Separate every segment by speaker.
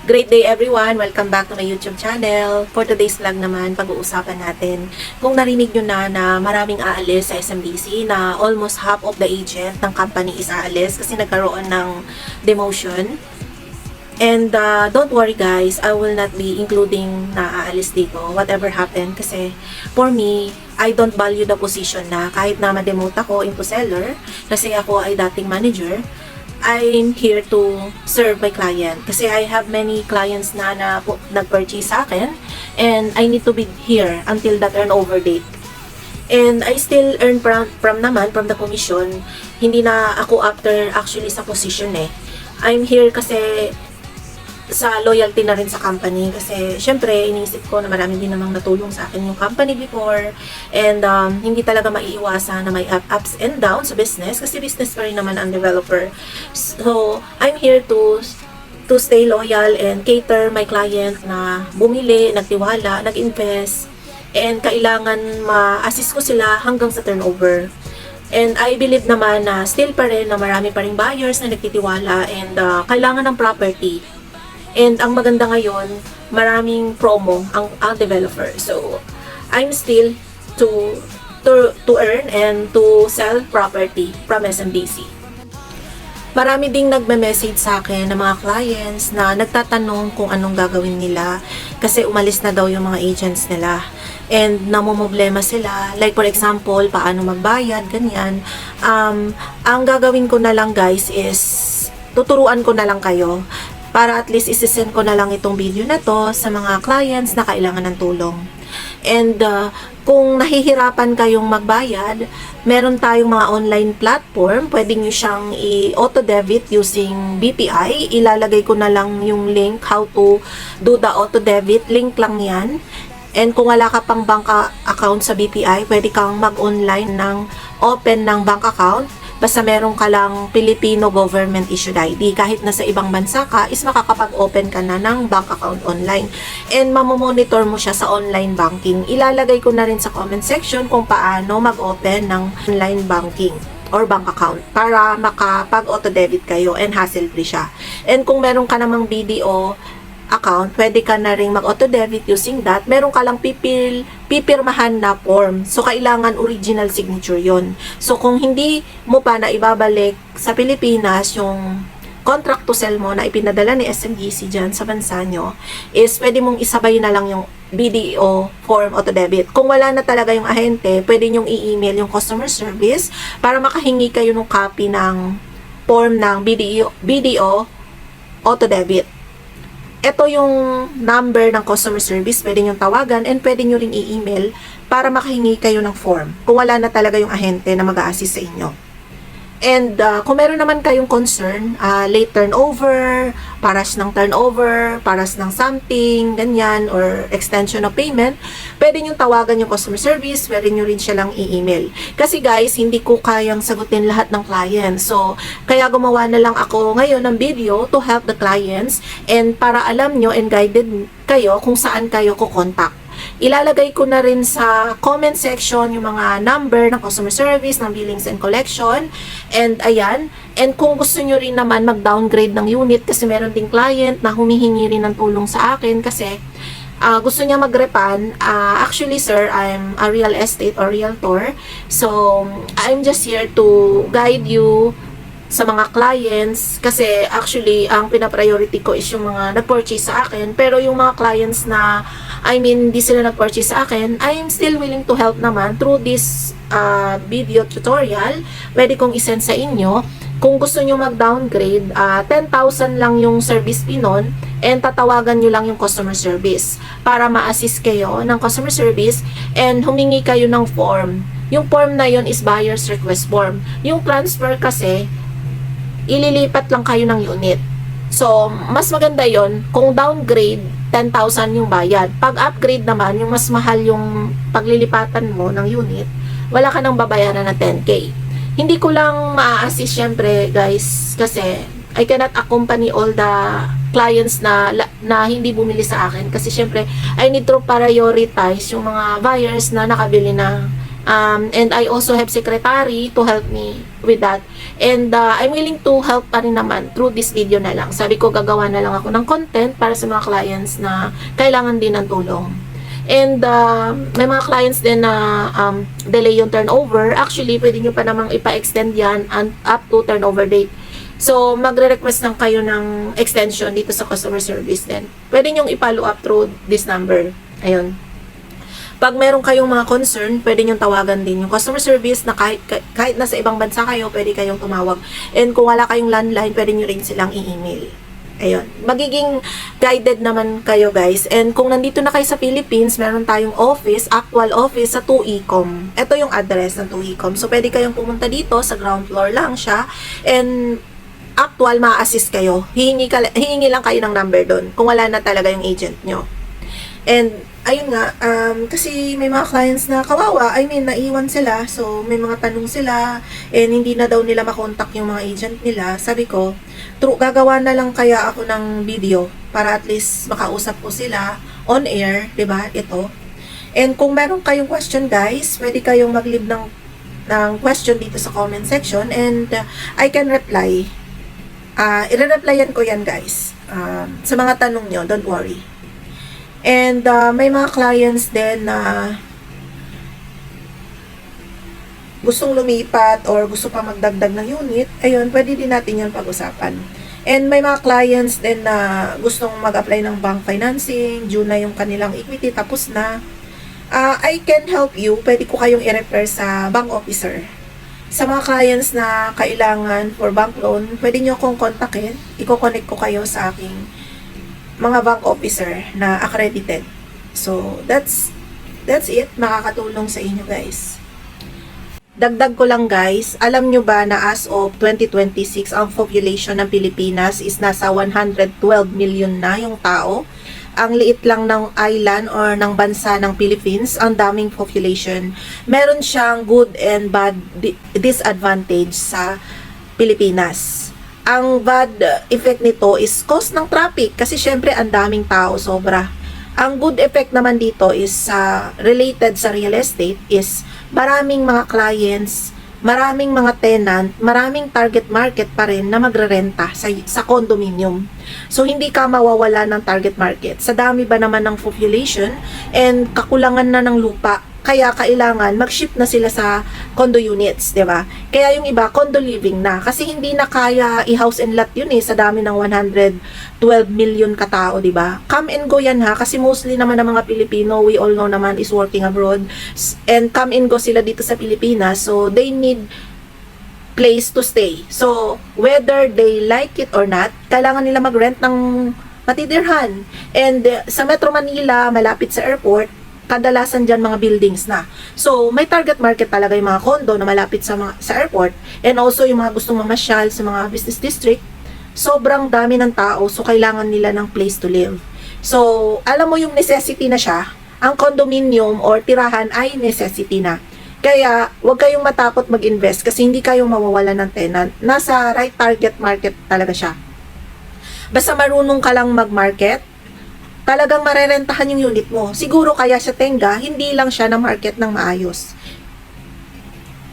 Speaker 1: Great day everyone! Welcome back to my YouTube channel. For today's vlog naman, pag-uusapan natin kung narinig nyo na maraming aalis sa SMDC, na almost half of the agent ng company is aalis kasi nagkaroon ng demotion. And don't worry guys, I will not be including na aalis dito, whatever happened, kasi for me, I don't value the position na kahit na ma-demote ako into seller, kasi ako ay dating manager, I'm here to serve my client. Kasi I have many clients na nag-purchase sa akin, and I need to be here until the turnover date. And I still earn from the commission. Hindi na ako after actually sa position eh. I'm here kasi sa loyalty na rin sa company, kasi syempre iniisip ko na marami din namang natulong sa akin yung company before, and hindi talaga maiiwasan na may ups and downs sa business, kasi business pa rin naman ang developer. So I'm here to stay loyal and cater my client na bumili, nagtiwala, nag-invest, and kailangan ma-assist ko sila hanggang sa turnover. And I believe naman na still pa rin na marami pa rin buyers na nagtitiwala, and kailangan ng property. And ang maganda ngayon, maraming promo ang developer. So, I'm still to earn and to sell property from SMDC. Marami ding nagme-message sa akin ng mga clients na nagtatanong kung anong gagawin nila kasi umalis na daw yung mga agents nila. And namumblema sila. Like for example, paano magbayad, ganyan. Ang gagawin ko na lang guys is tuturuan ko na lang kayo para at least isisend ko na lang itong video na to sa mga clients na kailangan ng tulong. And kung nahihirapan kayong magbayad, meron tayong mga online platform. Pwede nyo siyang i-auto-debit using BPI. Ilalagay ko na lang yung link how to do the auto-debit. Link lang yan. And kung wala ka pang bank account sa BPI, pwede kang mag-online ng open ng bank account. Basta meron ka lang Filipino government issued ID. Kahit nasa ibang bansa ka, is makakapag-open ka na ng bank account online. And mamomonitor mo siya sa online banking. Ilalagay ko na rin sa comment section kung paano mag-open ng online banking or bank account para makapag-auto-debit kayo and hassle-free siya. And kung meron ka namang BDO account, pwede ka na rin mag-auto-debit using that. Meron ka lang pipirmahan na form. So, kailangan original signature yon. So, kung hindi mo pa na ibabalik sa Pilipinas yung contract to sell mo na ipinadala ni SMDC dyan sa bansa nyo, is pwede mong isabay na lang yung BDO form auto-debit. Kung wala na talaga yung ahente, pwede nyong i-email yung customer service para makahingi kayo ng copy ng form ng BDO auto-debit. Ito yung number ng customer service, pwede nyo tawagan and pwede nyo rin i-email para makahingi kayo ng form kung wala na talaga yung ahente na mag-a-assist sa inyo. And kung meron naman kayong concern, late turnover, paras ng turnover, paras ng something, ganyan, or extension of payment, pwede nyo tawagan yung customer service, pwede nyo rin siya lang i-email. Kasi guys, hindi ko kayang sagutin lahat ng clients. So, kaya gumawa na lang ako ngayon ng video to help the clients and para alam nyo and guided kayo kung saan kayo kukontak. Ilalagay ko na rin sa comment section yung mga number ng customer service, ng billings and collection. And ayan. And kung gusto nyo rin naman mag-downgrade ng unit, kasi meron ding client na humihingi rin ng tulong sa akin kasi gusto niya mag-repan. Actually sir, I'm a real estate or realtor. So, I'm just here to guide you sa mga clients, kasi actually ang pina-priority ko is yung mga nag-purchase sa akin, pero yung mga clients na hindi sila nag-purchase sa akin, I'm still willing to help naman through this video tutorial. Pwede kong isend sa inyo. Kung gusto nyo mag-downgrade, 10,000 lang yung service fee nun, and tatawagan nyo lang yung customer service para ma-assist kayo ng customer service and humingi kayo ng form. Yung form na yon is buyer's request form. Yung transfer kasi, ililipat lang kayo ng unit. So, mas maganda yon kung downgrade, 10,000 yung bayad. Pag upgrade naman, yung mas mahal yung paglilipatan mo ng unit, wala ka nang babayaran na 10K. Hindi ko lang ma-assist syempre guys, kasi I cannot accompany all the clients na hindi bumili sa akin. Kasi syempre, I need to prioritize yung mga buyers na nakabili na. And I also have secretary to help me with that. And I'm willing to help pa rin naman through this video na lang. Sabi ko, gagawa na lang ako ng content para sa mga clients na kailangan din ng tulong. And may mga clients din na delay yung turnover. Actually, pwede nyo pa namang ipa-extend yan up to turnover date. So, magre-request lang kayo ng extension dito sa customer service din. Pwede nyong i-follow up through this number. Ayun. Pag meron kayong mga concern, pwede nyong tawagan din yung customer service na kahit nasa ibang bansa kayo, pwede kayong tumawag. And kung wala kayong landline, pwede nyo rin silang i-email. Ayun. Magiging guided naman kayo, guys. And kung nandito na kayo sa Philippines, meron tayong office, actual office sa 2Ecom. Ito yung address ng 2Ecom. So, pwede kayong pumunta dito, sa ground floor lang siya. And actual, ma-assist kayo. Hihingi lang kayo ng number doon kung wala na talaga yung agent nyo. And, ayun nga, kasi may mga clients na kawawa, naiwan sila, so may mga tanong sila, and hindi na daw nila makontak yung mga agent nila. Sabi ko, gagawa na lang kaya ako ng video para at least makausap ko sila on air, 'di ba? Ito. And kung meron kayong question, guys, pwede kayong mag-leave ng question dito sa comment section, and I can reply. I-replyan ko yan, guys. Sa mga tanong nyo, don't worry. And may mga clients din na gustong lumipat or gusto pa magdagdag ng unit. Ayun, pwede din natin yan pag-usapan. And may mga clients din na gustong mag-apply ng bank financing, due na yung kanilang equity, tapos na. I can help you. Pwede ko kayong i-refer sa bank officer. Sa mga clients na kailangan for bank loan, pwede nyo akong kontakin. Iko-connect ko kayo sa aking mga bank officer na accredited. So, that's it. Makakatulong sa inyo, guys. Dagdag ko lang, guys. Alam nyo ba na as of 2026, ang population ng Pilipinas is nasa 112 million na yung tao. Ang liit lang ng island or ng bansa ng Philippines, ang daming population. Meron siyang good and bad disadvantage sa Pilipinas. Ang bad effect nito is cost ng traffic kasi syempre ang daming tao, sobra. Ang good effect naman dito is related sa real estate is maraming mga clients, maraming mga tenant, maraming target market pa rin na magrerenta sa condominium. So, hindi ka mawawala ng target market. Sa dami ba naman ng population and kakulangan na ng lupa, kaya kailangan mag-shift na sila sa condo units, 'di ba? Kaya yung iba condo living na kasi hindi na kaya i-house and lot yun sa dami ng 112 million katao, 'di ba? Come and go yan ha kasi mostly naman ng mga Pilipino, we all know naman, is working abroad and come and go sila dito sa Pilipinas, so they need place to stay. So, whether they like it or not, kailangan nila mag-rent ng matitirhan. And sa Metro Manila, malapit sa airport, kadalasan dyan mga buildings na. So, may target market talaga yung mga condo na malapit sa airport, and also yung mga gustong mamasyal sa mga business district. Sobrang dami ng tao, so kailangan nila ng place to live. So, alam mo yung necessity na siya, ang condominium or tirahan ay necessity na. Kaya, huwag kayong matakot mag-invest kasi hindi kayong mawawalan ng tenant. Nasa right target market talaga siya. Basta marunong ka lang mag-market, talagang marerentahan yung unit mo. Siguro kaya siya tenga, hindi lang siya na market ng maayos.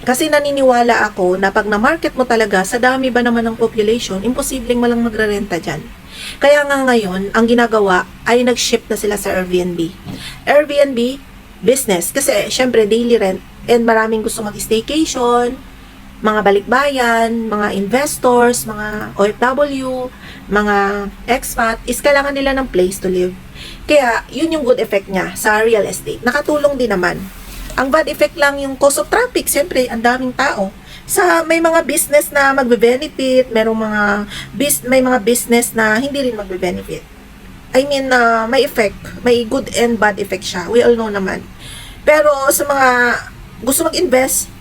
Speaker 1: Kasi naniniwala ako na pag na-market mo talaga, sa dami ba naman ng population, imposibleng malang magrerenta dyan. Kaya nga ngayon, ang ginagawa ay nag-shift na sila sa Airbnb. Airbnb, business. Kasi, syempre, daily rent. And maraming gusto mag-staycation, mga balikbayan, mga investors, mga OFW, mga expat, is kailangan nila ng place to live. Kaya, yun yung good effect niya sa real estate. Nakatulong din naman. Ang bad effect lang yung cost of traffic. Siyempre, ang daming tao. May mga business na magbe-benefit, may mga business na hindi rin magbe-benefit. May effect. May good and bad effect siya. We all know naman. Pero sa mga gusto mag-invest,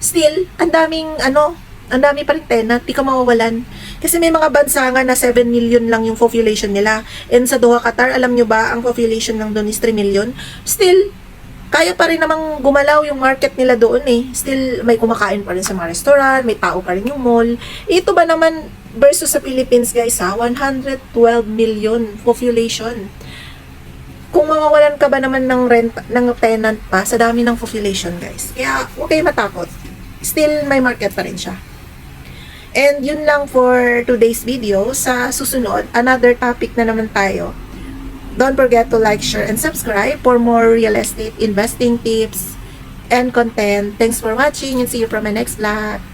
Speaker 1: still, ang dami pa rin tenant, di ka mawawalan. Kasi may mga bansa nga na 7 million lang yung population nila. And sa Doha, Qatar, alam nyo ba, ang population lang doon is 3 million. Still, kaya pa rin namang gumalaw yung market nila doon Still, may kumakain pa rin sa mga restaurant, may tao pa rin yung mall. Ito ba naman, versus sa Philippines, guys, 112 million population. Kung mawawalan ka ba naman ng tenant pa sa dami ng population, guys. Kaya, huwag kayo matakot. Still, may market pa rin siya. And yun lang for today's video. Sa susunod, another topic na naman tayo. Don't forget to like, share, and subscribe for more real estate investing tips and content. Thanks for watching and see you from my next vlog.